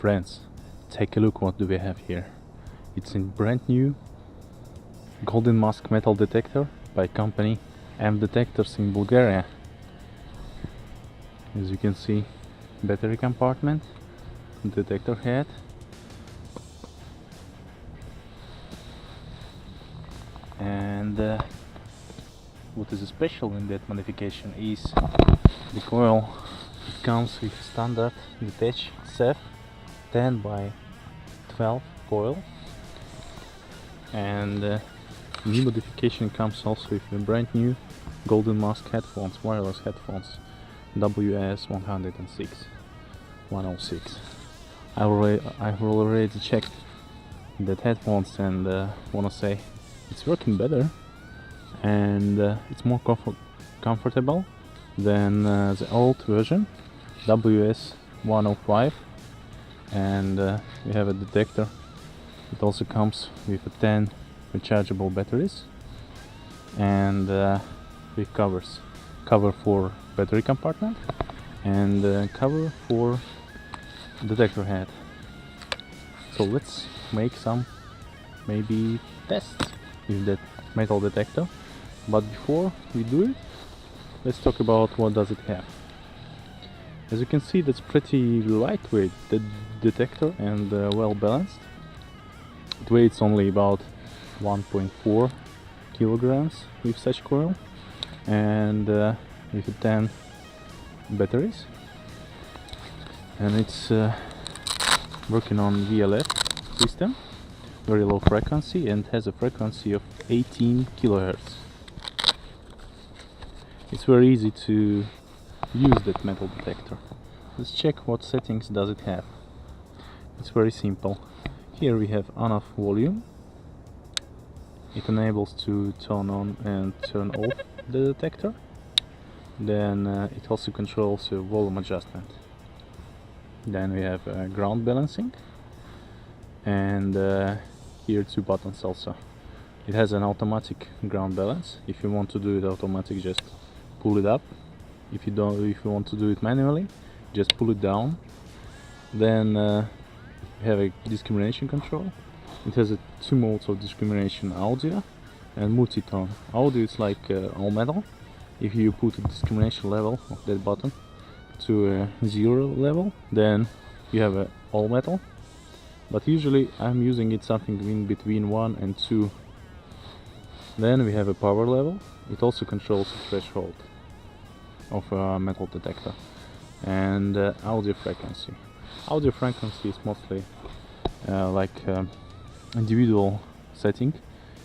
Friends, take a look what do we have here. It's a brand new golden mask metal detector by company MDetectors in Bulgaria. As you can see, battery compartment, detector head, and what is special in that modification is the coil. It comes with standard DeTech SEF 10 by 12 coil, and new modification comes also with a brand new golden mask headphones, wireless headphones, WS106. I've already checked that headphones and wanna say it's working better, and it's more comfortable than the old version WS105, and we have a detector. It also comes with a 10 rechargeable batteries, and with cover for battery compartment and cover for detector head. So let's make some maybe tests with that metal detector, but before we do it, let's talk about what does it have. As you can see, that's pretty lightweight, the detector, and well balanced. It weighs only about 1.4 kilograms with such coil, and with 10 batteries, and it's working on VLF system, very low frequency, and has a frequency of 18 kilohertz. It's very easy to use that metal detector. Let's check what settings does it have. It's very simple. Here we have on-off volume. It enables to turn on and turn off the detector. Then it also controls volume adjustment. Then we have ground balancing, and here 2 buttons also. It has an automatic ground balance. If you want to do it automatic, just pull it up. If you want to do it manually, just pull it down. Then we have a discrimination control. It has 2 modes of discrimination: audio and multi-tone. Audio is like all metal. If you put a discrimination level of that button to 0 level, then you have all metal. But usually I'm using it something in between 1 and 2. Then we have a power level. It also controls the threshold of a metal detector, and audio frequency. Audio frequency is mostly like individual setting.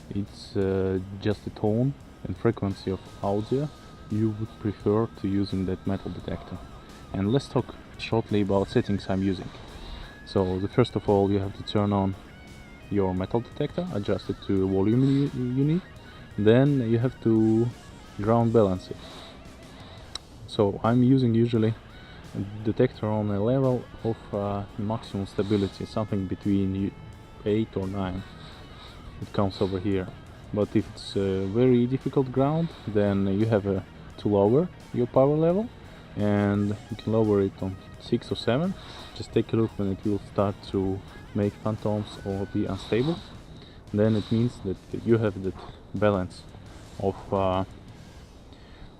It's just the tone and frequency of audio you would prefer to using that metal detector. And let's talk shortly about settings I'm using. So first of all, you have to turn on your metal detector, adjust it to volume you need. Then you have to ground balance it. So I'm using usually a detector on a level of maximum stability, something between 8 or 9. It comes over here. But if it's a very difficult ground, then you have to lower your power level, and you can lower it on 6 or 7. Just take a look when it will start to make phantoms or be unstable. Then it means that you have that balance of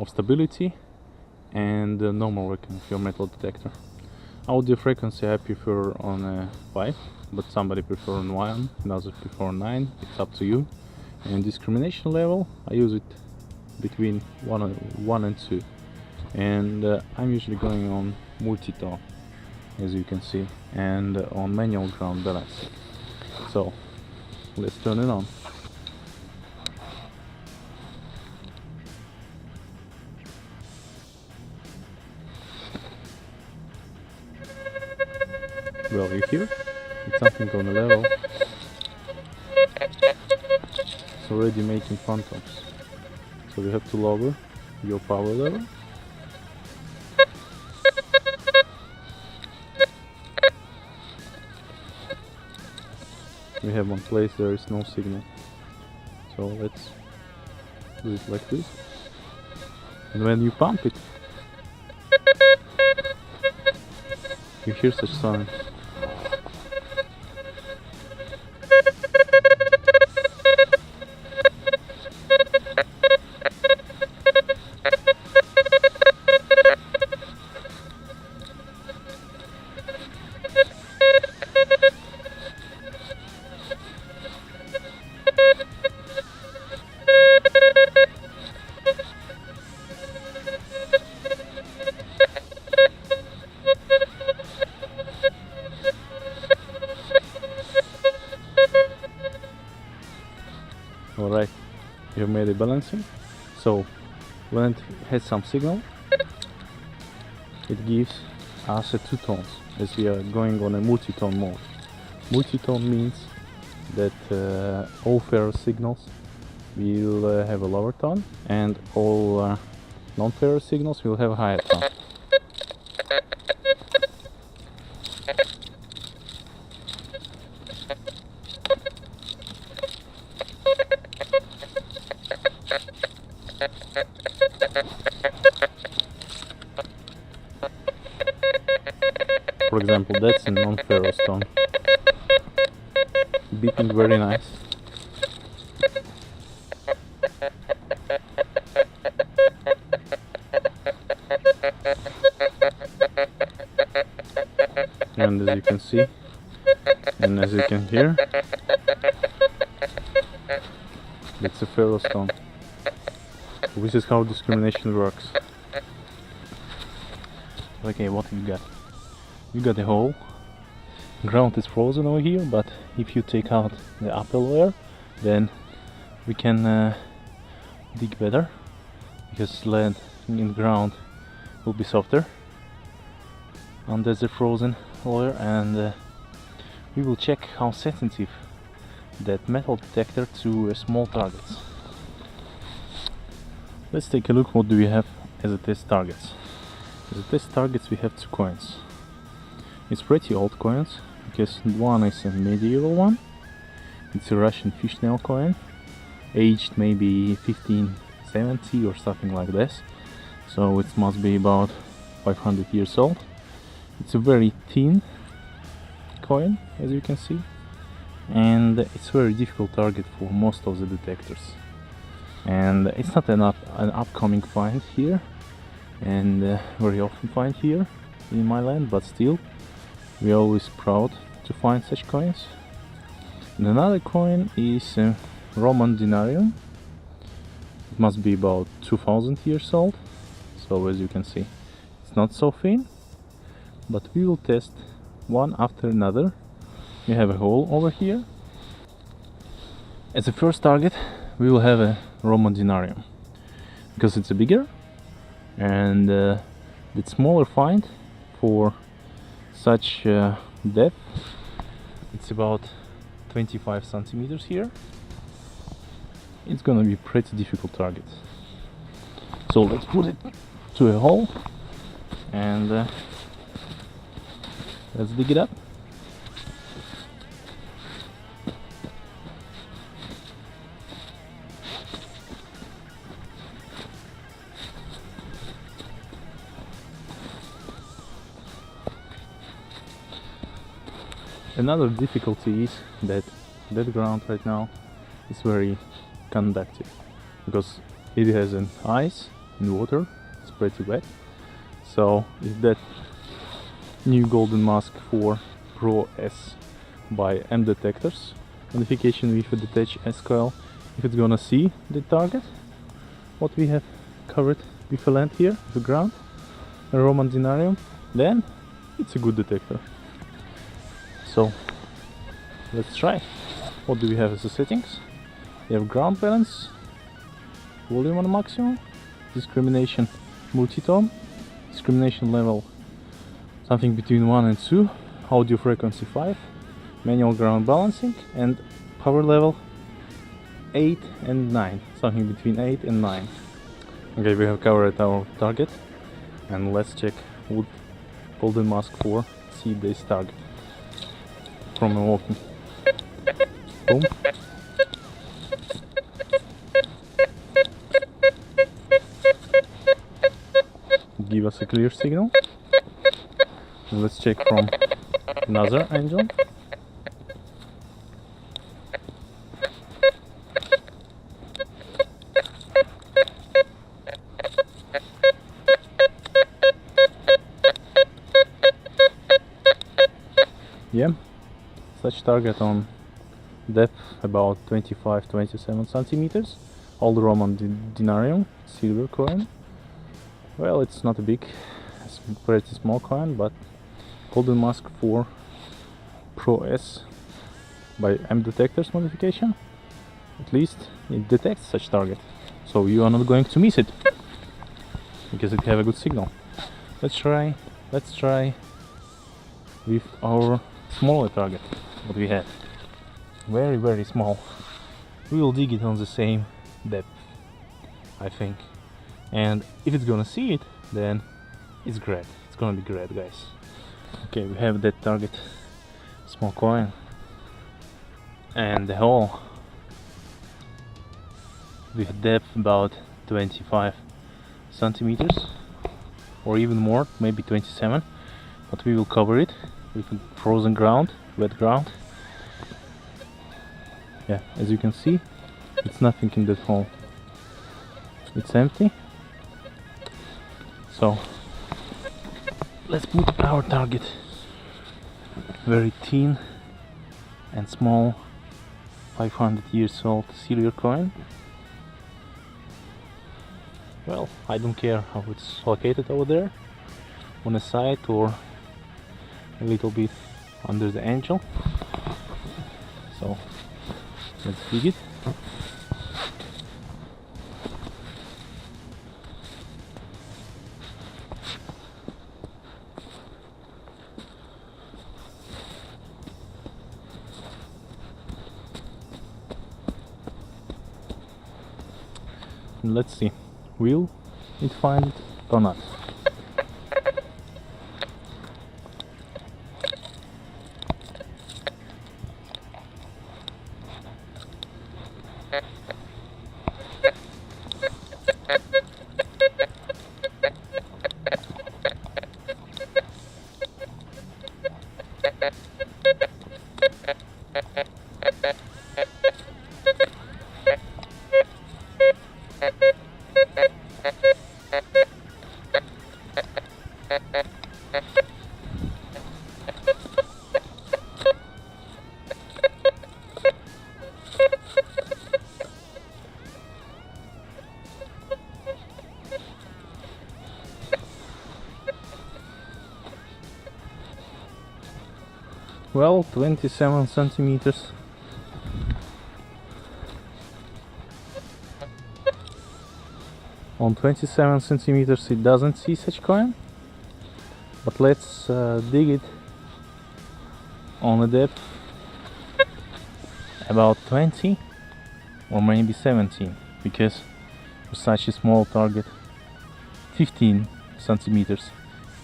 stability and normal working of your metal detector. Audio frequency I prefer on 5, but somebody prefer on 1, others prefer on 9. It's up to you. And discrimination level, I use it between 1 and 2, and I'm usually going on multi-tone, as you can see, and on manual ground balance. So let's turn it on. Well, you hear it's something on the level. It's already making phantoms, so you have to lower your power level. We have one place there is no signal, so let's do it like this. And when you pump it, you hear such sound. Alright, we have made a balancing. So when it has some signal, it gives us a two tones, as we are going on a multi-tone mode. Multi-tone means that all ferrous signals will have a lower tone, and all non-ferrous signals will have a higher tone. For example, that's a non-ferrous tone. Beeping very nice. And as you can see, and as you can hear, it's a ferrous tone. This is how discrimination works. Okay, what we got? We got a hole. Ground is frozen over here, but if you take out the upper layer, then we can dig better, because lead in the ground will be softer under the frozen layer, and we will check how sensitive that metal detector to small targets. Let's take a look what do we have as a test targets. As a test targets we have two coins. It's pretty old coins, because one is a medieval one. It's a Russian fishtail coin, aged maybe 1570 or something like this, so it must be about 500 years old. It's a very thin coin, as you can see, and it's a very difficult target for most of the detectors. And it's not an upcoming find here, and very often find here in my land, but still we are always proud to find such coins. And another coin is a Roman denarium. It must be about 2000 years old, so as you can see it's not so thin, but we will test one after another. We have a hole over here. As a first target we will have a Roman denarium, because it's a bigger and the smaller find for such depth. It's about 25 centimeters here. It's gonna be pretty difficult target. So let's put it to a hole and let's dig it up. Another difficulty is that that ground right now is very conductive, because it has an ice and water. It's pretty wet. So if that new golden mask for Pro S by MDetectors modification with a DeTech S coil, if it's gonna see the target, what we have covered with a land here, the ground, a Roman denarium, then it's a good detector. So let's try. What do we have as the settings? We have ground balance, volume on maximum, discrimination multi-tone, discrimination level something between 1 and 2, audio frequency 5, manual ground balancing, and power level 8 and 9, something between 8 and 9. Okay, we have covered our target, and let's check would golden mask 4 see this target from a walking. Boom. Give us a clear signal. And let's check from another angle. Yeah, such target on depth about 25-27 centimeters. Old Roman denarium, silver coin. Well, it's not a big, it's pretty small coin, but golden mask 4 Pro S by MDetectors modification. At least it detects such target, so you are not going to miss it because it have a good signal. Let's try with our smaller target, what we have. Very small. We will dig it on the same depth, I think. And if it's gonna see it, then it's great. It's gonna be great, guys. Okay, we have that target, small coin, and the hole with depth about 25 centimeters or even more, maybe 27, but we will cover it with frozen ground, wet ground. Yeah, as you can see, it's nothing in that hole. It's empty. So let's put our target, very thin and small, 500 years old silver coin. Well, I don't care how it's located over there, on the side or a little bit under the angel. So let's dig it. And let's see, will it find it or not? Well, 27 centimeters. On 27 centimeters it doesn't see such coin, but let's dig it on a depth about 20 or maybe 17, because for such a small target 15 centimeters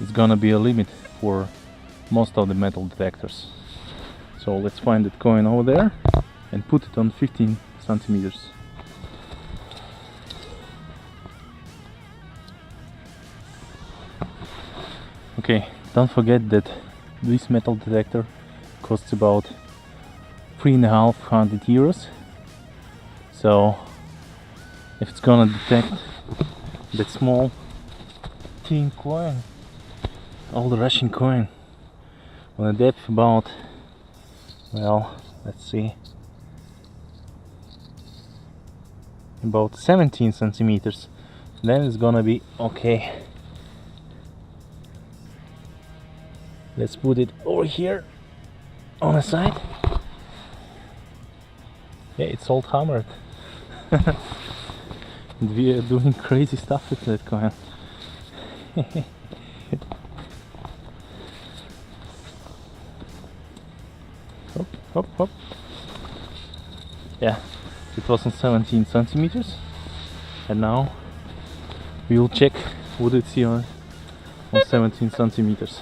is gonna be a limit for most of the metal detectors. So let's find that coin over there and put it on 15 centimeters. Okay, don't forget that this metal detector costs about 3,500 euros. So if it's gonna detect that small thin coin, old Russian coin, on a depth about, well, let's see, about 17 centimeters, then it's gonna be okay. Let's put it over here on the side. Yeah, it's all hammered. And we are doing crazy stuff with that coin. Hop, hop, hop. Yeah, it was on 17 centimeters, and now we will check what it's here on 17 centimeters.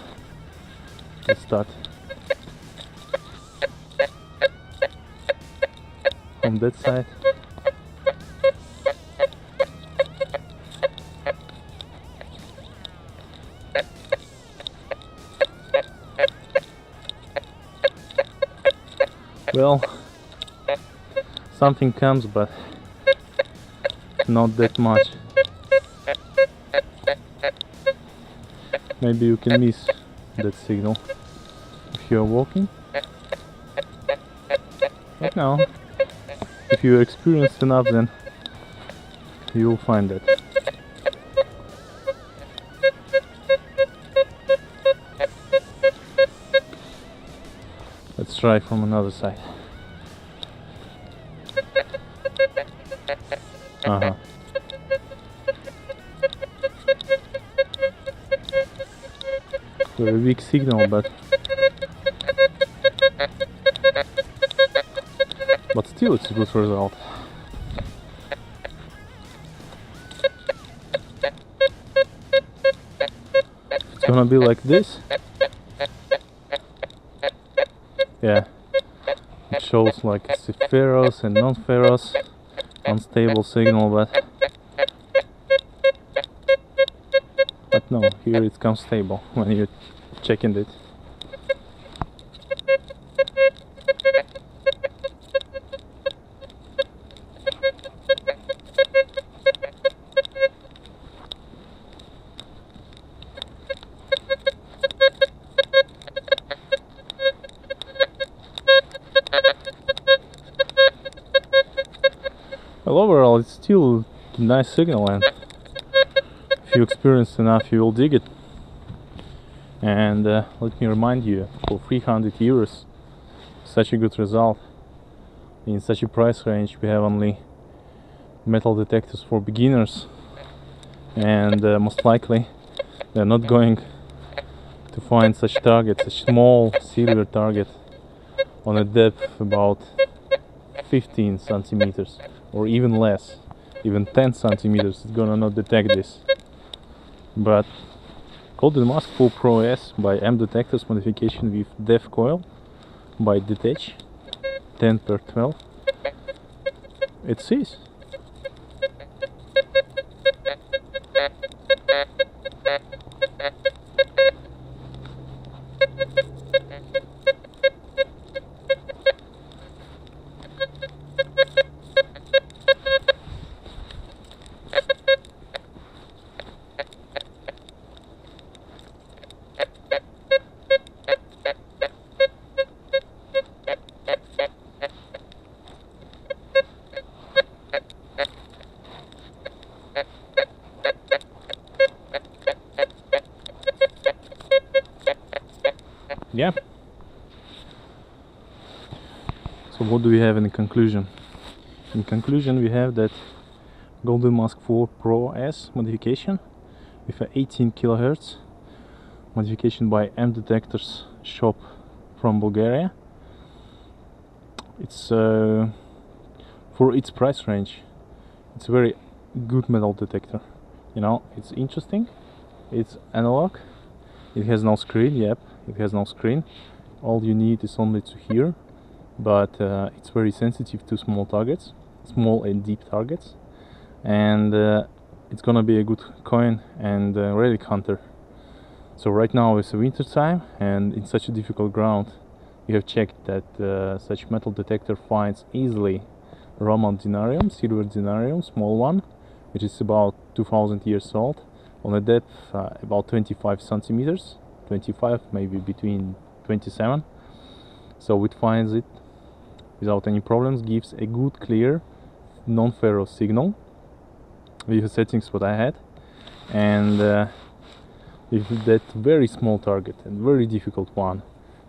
Let's start from that side. Well, something comes, but not that much. Maybe you can miss that signal if you are walking. But now, if you are experienced enough, then you will find that. Let's try from another side. Uh-huh. Very weak signal, but still it's a good result. It's gonna be like this. Yeah, it shows like it's ferrous and non-ferrous, unstable signal, but no, here it comes stable when you're checking it. Well, overall it's still a nice signal, and if you experience enough you will dig it. And let me remind you, for 300 euros, such a good result in such a price range. We have only metal detectors for beginners, and most likely they're not going to find such target, such small silver target on a depth about 15 centimeters or even less, even 10 centimeters. It's gonna not detect this. But Golden Mask 4 Pro S by MDetectors modification with DEF coil by DeTech 10x12, it sees. Yeah. So what do we have in conclusion? In conclusion, we have that Golden Mask 4 Pro S modification with a 18 kHz modification by MDetectors shop from Bulgaria. It's for its price range, it's a very good metal detector. You know, it's interesting, it's analog, it has no screen. Yep, it has no screen. All you need is only to hear, but it's very sensitive to small targets, small and deep targets, and it's gonna be a good coin and relic hunter. So right now it's winter time, and in such a difficult ground, we have checked that such metal detector finds easily Roman denarium, silver denarium, small one, which is about 2000 years old, on a depth about 25 centimeters, 25, maybe between 27. So it finds it without any problems, gives a good clear non-ferrous signal with the settings what I had, and with that very small target and very difficult one,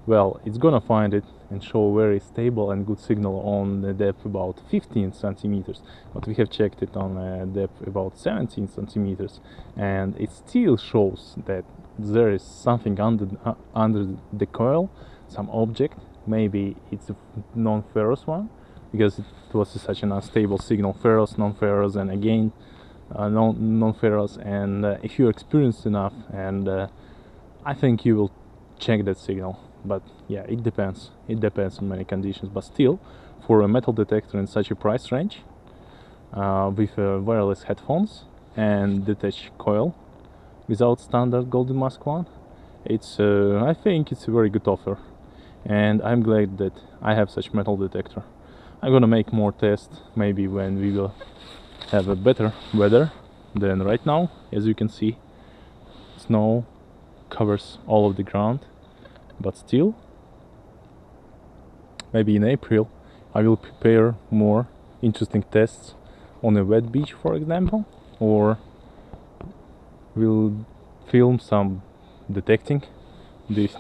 well, it's gonna find it and show very stable and good signal on the depth about 15 centimeters, but we have checked it on a depth about 17 centimeters, and it still shows that there is something under the coil, some object. Maybe it's a non-ferrous one, because it was such an unstable signal, ferrous, non-ferrous, and again non-ferrous. And if you're experienced enough, and I think you will check that signal. But yeah, it depends on many conditions. But still, for a metal detector in such a price range, with wireless headphones and detached coil without standard Golden Mask one, it's I think it's a very good offer, and I'm glad that I have such metal detector. I'm gonna make more tests maybe when we will have a better weather than right now. As you can see, snow covers all of the ground, but still, maybe in April I will prepare more interesting tests on a wet beach, for example, or will film some detecting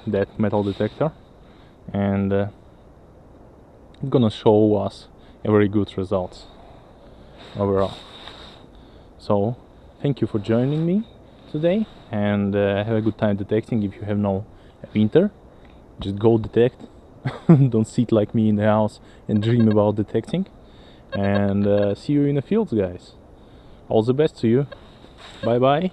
that metal detector, and it's gonna show us a very good results overall. So thank you for joining me today, and have a good time detecting. If you have no printer, just go detect. Don't sit like me in the house and dream about detecting. And see you in the fields, guys. All the best to you. Bye bye.